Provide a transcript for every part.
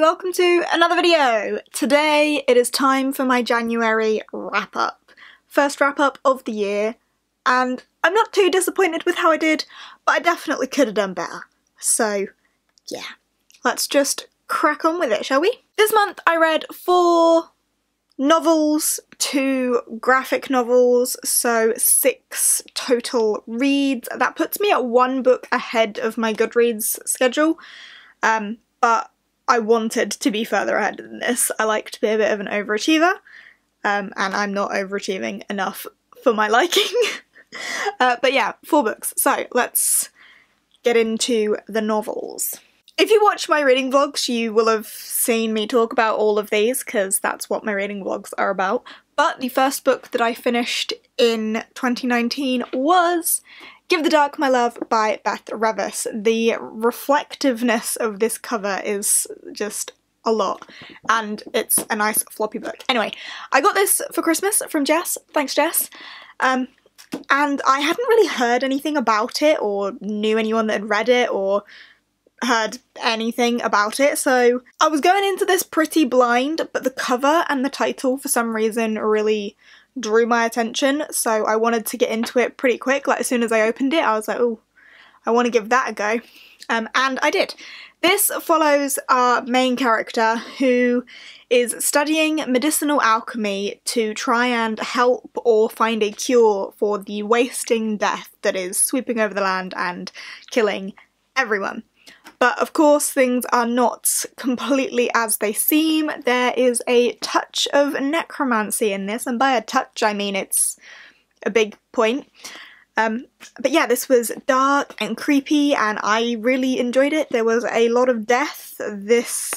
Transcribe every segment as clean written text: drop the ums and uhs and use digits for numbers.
welcome to another video! Today it is time for my January wrap-up. First wrap-up of the year, and I'm not too disappointed with how I did, but I definitely could have done better. So yeah, let's just crack on with it, shall we? This month I read 4 novels, 2 graphic novels, so 6 total reads. That puts me at 1 book ahead of my Goodreads schedule, but I wanted to be further ahead than this. I like to be a bit of an overachiever, and I'm not overachieving enough for my liking. But yeah, 4 books. So let's get into the novels. If you watch my reading vlogs, you will have seen me talk about all of these, because that's what my reading vlogs are about. But the first book that I finished in 2019 was Give the Dark My Love by Beth Revis. The reflectiveness of this cover is just a lot, and it's a nice floppy book. Anyway, I got this for Christmas from Jess. Thanks, Jess. And I hadn't really heard anything about it, or knew anyone that had read it, or heard anything about it, so I was going into this pretty blind, but the cover and the title for some reason really drew my attention, so I wanted to get into it pretty quick. Like, as soon as I opened it, I was like, oh, I want to give that a go. And I did. This follows our main character, who is studying medicinal alchemy to try and help or find a cure for the wasting death that is sweeping over the land and killing everyone. But of course things are not completely as they seem. There is a touch of necromancy in this, and by a touch I mean it's a big point. But yeah, this was dark and creepy and I really enjoyed it. There was a lot of death. This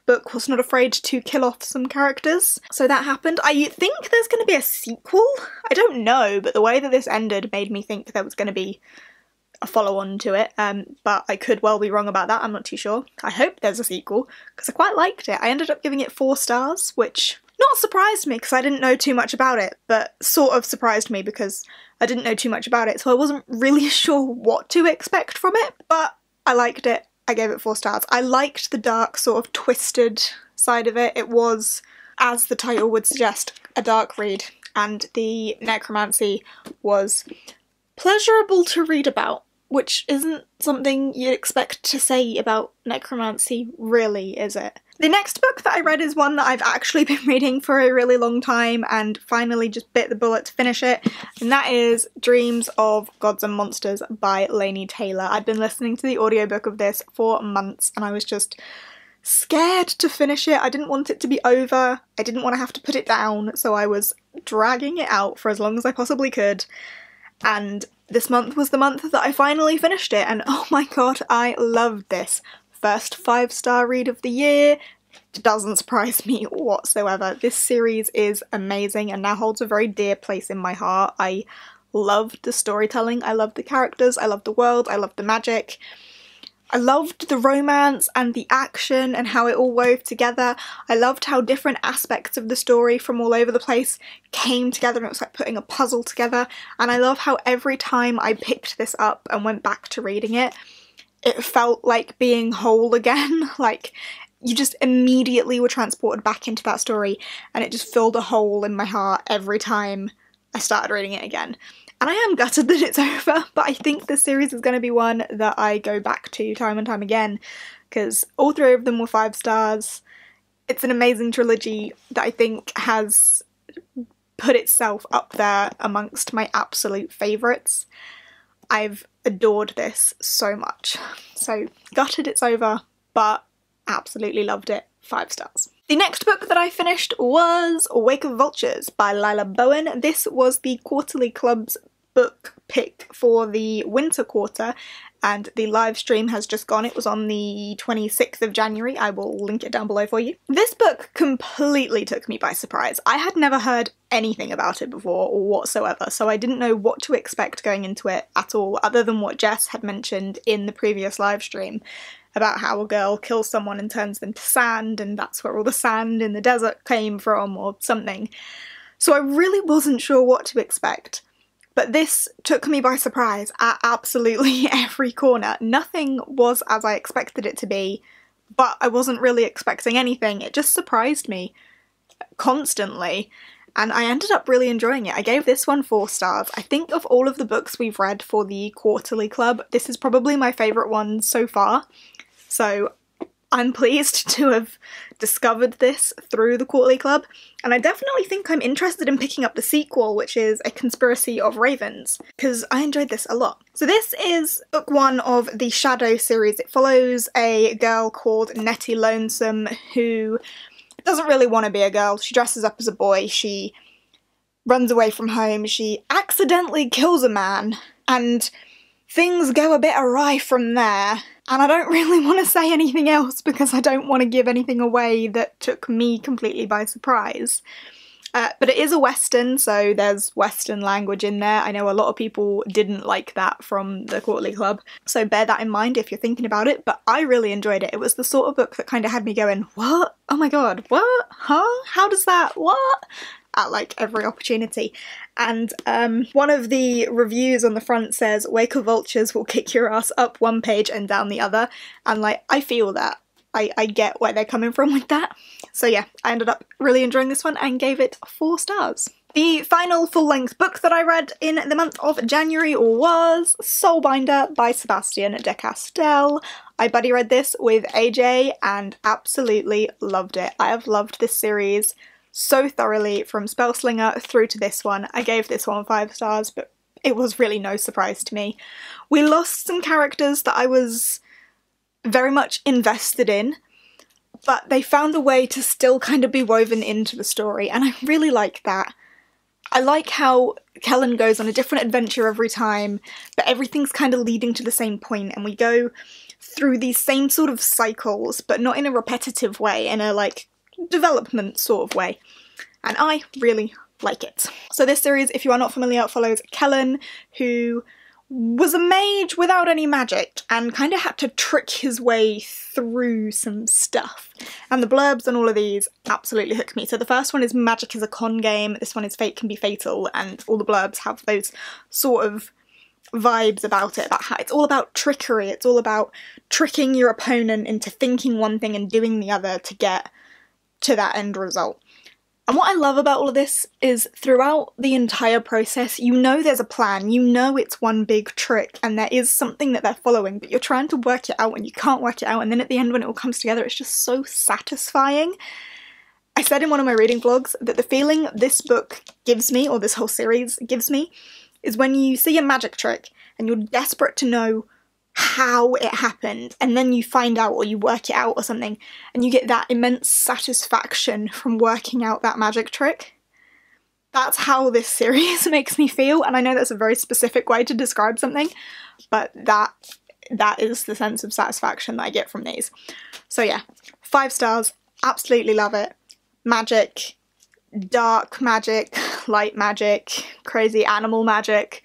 book was not afraid to kill off some characters, so that happened. I think there's going to be a sequel. I don't know, but the way that this ended made me think there was going to be a follow-on to it, but I could well be wrong about that. I'm not too sure. I hope there's a sequel, because I quite liked it. I ended up giving it 4 stars, which not surprised me because I didn't know too much about it, but sort of surprised me because I didn't know too much about it, so I wasn't really sure what to expect from it, but I liked it. I gave it 4 stars. I liked the dark, sort of twisted side of it. It was, as the title would suggest, a dark read, and the necromancy was pleasurable to read about, which isn't something you'd expect to say about necromancy, really, is it? The next book that I read is one that I've actually been reading for a really long time and finally just bit the bullet to finish it, and that is Dreams of Gods and Monsters by Laini Taylor. I'd been listening to the audiobook of this for months and I was just scared to finish it. I didn't want it to be over, I didn't want to have to put it down, so I was dragging it out for as long as I possibly could. And this month was the month that I finally finished it, and oh my god, I loved this. First 5-star read of the year. It doesn't surprise me whatsoever. This series is amazing and now holds a very dear place in my heart. I loved the storytelling, I loved the characters, I loved the world, I loved the magic. I loved the romance and the action and how it all wove together. I loved how different aspects of the story from all over the place came together and it was like putting a puzzle together. And I love how every time I picked this up and went back to reading it, it felt like being whole again. Like, you just immediately were transported back into that story and it just filled a hole in my heart every time I started reading it again. And I am gutted that it's over, but I think this series is going to be one that I go back to time and time again, because all 3 of them were 5 stars. It's an amazing trilogy that I think has put itself up there amongst my absolute favourites. I've adored this so much. So gutted it's over, but absolutely loved it. 5 stars. The next book that I finished was Wake of Vultures by Lila Bowen. This was the Quarterly Club's book pick for the winter quarter, and the live stream has just gone. It was on the 26th of January. I will link it down below for you. This book completely took me by surprise. I had never heard anything about it before whatsoever, so I didn't know what to expect going into it at all, other than what Jess had mentioned in the previous live stream about how a girl kills someone and turns them to sand, and that's where all the sand in the desert came from, or something. So I really wasn't sure what to expect. But this took me by surprise at absolutely every corner. Nothing was as I expected it to be, but I wasn't really expecting anything. It just surprised me constantly, and I ended up really enjoying it. I gave this one 4 stars. I think of all of the books we've read for the quarterly club, this is probably my favourite one so far, so I'm pleased to have discovered this through the quarterly club, and I definitely think I'm interested in picking up the sequel, which is A Conspiracy of Ravens, because I enjoyed this a lot. So this is book 1 of the Shadow series. It follows a girl called Nettie Lonesome who doesn't really want to be a girl. She dresses up as a boy, she runs away from home, she accidentally kills a man, and things go a bit awry from there. And I don't really want to say anything else because I don't want to give anything away that took me completely by surprise. But it is a Western, so there's Western language in there. I know a lot of people didn't like that from the Quarterly Club, so bear that in mind if you're thinking about it, but I really enjoyed it. It was the sort of book that kind of had me going, what? Oh my god, what? Huh? How does that? What? At like every opportunity. And one of the reviews on the front says, "Waker vultures will kick your ass up one page and down the other," and like, I feel that. I get where they're coming from with that. So yeah, I ended up really enjoying this one and gave it 4 stars. The final full-length book that I read in the month of January was Soulbinder by Sebastian de Castell. I buddy read this with AJ and absolutely loved it. I have loved this series so thoroughly from Spellslinger through to this one. I gave this one 5 stars, but it was really no surprise to me. We lost some characters that I was very much invested in, but they found a way to still kind of be woven into the story, and I really like that. I like how Kellen goes on a different adventure every time, but everything's kind of leading to the same point, and we go through these same sort of cycles, but not in a repetitive way, in a like development sort of way, and I really like it. So this series, if you are not familiar, follows Kellen, who was a mage without any magic and kind of had to trick his way through some stuff. And the blurbs on all of these absolutely hook me. So the first one is magic is a con game, this one is fate can be fatal, and all the blurbs have those sort of vibes about it, about how it's all about trickery, it's all about tricking your opponent into thinking one thing and doing the other to get to that end result. And what I love about all of this is throughout the entire process, you know there's a plan, you know it's one big trick and there is something that they're following, but you're trying to work it out and you can't work it out, and then at the end when it all comes together it's just so satisfying. I said in one of my reading vlogs that the feeling this book gives me, or this whole series gives me, is when you see a magic trick and you're desperate to know how it happened, and then you find out or you work it out or something, and you get that immense satisfaction from working out that magic trick. That's how this series makes me feel, and I know that's a very specific way to describe something, but that is the sense of satisfaction that I get from these. So yeah, 5 stars, absolutely love it. Magic, dark magic, light magic, crazy animal magic,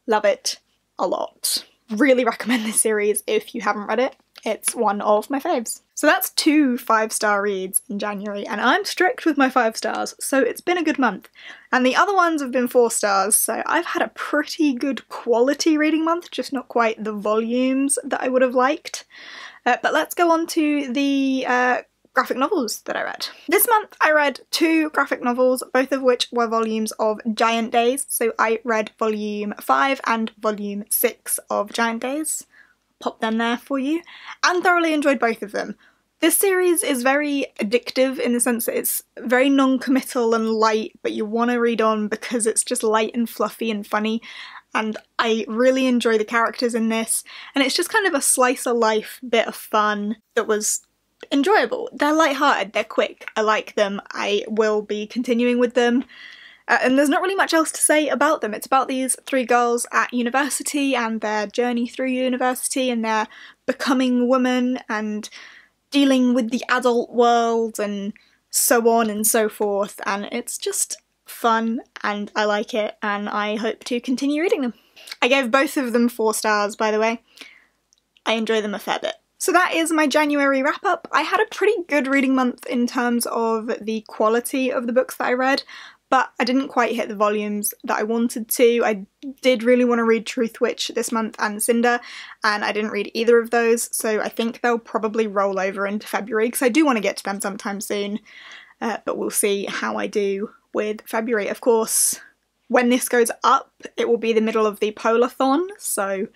love it a lot. Really recommend this series if you haven't read it. It's one of my faves. So that's 2 5-star reads in January, and I'm strict with my 5 stars, so it's been a good month. And the other ones have been 4 stars, so I've had a pretty good quality reading month, just not quite the volumes that I would have liked. But let's go on to the graphic novels that I read. This month I read 2 graphic novels, both of which were volumes of Giant Days. So I read volume 5 and volume 6 of Giant Days. Pop them there for you. And thoroughly enjoyed both of them. This series is very addictive in the sense that it's very non-committal and light, but you want to read on because it's just light and fluffy and funny. And I really enjoy the characters in this. And it's just kind of a slice of life bit of fun that was enjoyable. They're light-hearted, they're quick, I like them, I will be continuing with them. And there's not really much else to say about them. It's about these 3 girls at university and their journey through university and their becoming woman and dealing with the adult world and so on and so forth, and it's just fun and I like it and I hope to continue reading them. I gave both of them 4 stars, by the way. I enjoy them a fair bit. So that is my January wrap-up. I had a pretty good reading month in terms of the quality of the books that I read, but I didn't quite hit the volumes that I wanted to. I did really want to read Truthwitch this month and Cinder, and I didn't read either of those, so I think they'll probably roll over into February, because I do want to get to them sometime soon, but we'll see how I do with February. Of course, when this goes up, it will be the middle of the Polathon, so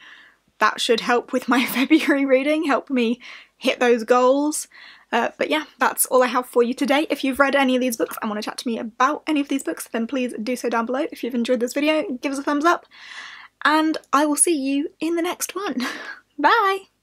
that should help with my February reading, help me hit those goals. But yeah, that's all I have for you today. If you've read any of these books and want to chat to me about any of these books, then please do so down below. If you've enjoyed this video, give us a thumbs up, and I will see you in the next one. Bye!